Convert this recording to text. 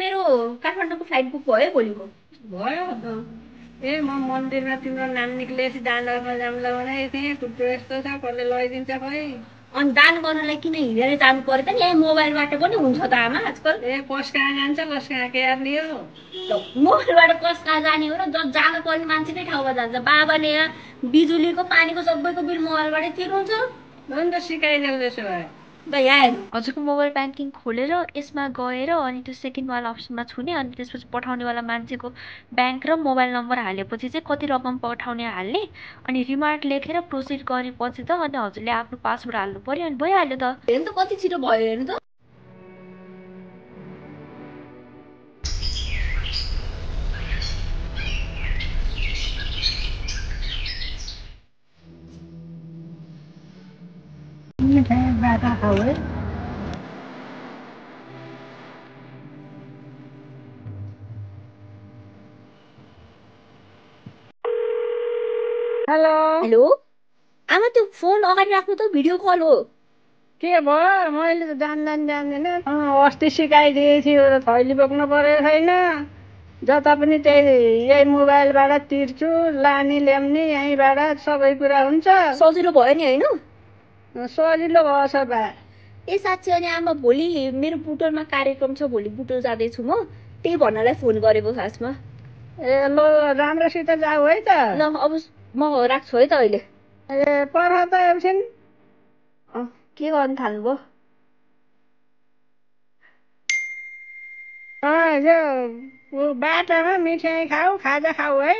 मेरो काठमाडौँको flight book भयो भोलिको। भयो। ए म मन्दिरमा तिम्रो नाम निक्लेपछि दान गर्न जाउँला भनेको थिएँ। टुप्रो यस्तो छ कसले लैदिन्छ खोइ। अनि दान गर्नलाई किन हिँडेर जानु पर्यो त नि? यहाँ मोबाइलबाट पनि हुन्छ त आमा आजकल। ए कस कहाँ जान्छ कस कहाँ के हेर्ने हो? मोबाइलबाट कस कहाँ जाने हो र? जानु पर्ने मान्छेकै ठाउँमा जान्छ। बाबाले यहाँ बिजुलीको पानीको सबैको बिल मोबाइलबाटै तिर्नुहुन्छ। अन्त सिकाइदेऊ त्यसो भए। हजुरको मोबाइल ब्याङ्किङ खोलेर यसमा गएर अनि त्यो सेकेन्डवाला अप्सनमा छुने अनि त्यसपछि पठाउनेवाला मान्छेको ब्याङ्क र मोबाइल नम्बर हालेपछि चाहिँ कति रकम पठाउने हाल्ने अनि रिमार्क लेखेर प्रोसिड गरेपछि त अनि हजुरले आफ्नो पासवर्ड हाल्नु पर्यो अनि भइहाल्यो त। हेर्नु त कति छिटो भयो हेर्नु त। हेलो हेलो आमा, त्यो फोन अगाडि राख्नु त, भिडियो कल हो। के भयो? मैले त जान्दैन। अस्ति सिकाइदिएको थियो त थैली बोक्नु परेको छैन। जता पनि त्यही यही मोबाइलबाट तिर्छु। लाने ल्याउने यहीँबाट सबै कुरा हुन्छ। सजिलो भयो नि होइन? सजिलो भएछ बा। ए साँच्चै? अनि आमा भोलि मेरो बुटोलमा कार्यक्रम छ, भोलि बुटोल जाँदैछु म, त्यही भन्नलाई फोन गरेको खासमा। ए ल राम्रोसित जाऊ है त। ल अब म राख्छु है त अहिले। ए पर त एकछिन। के गर्नु थाल्नुभयो? यो बाटोमा मिठाई खाऊ, खाजा खाऊ है।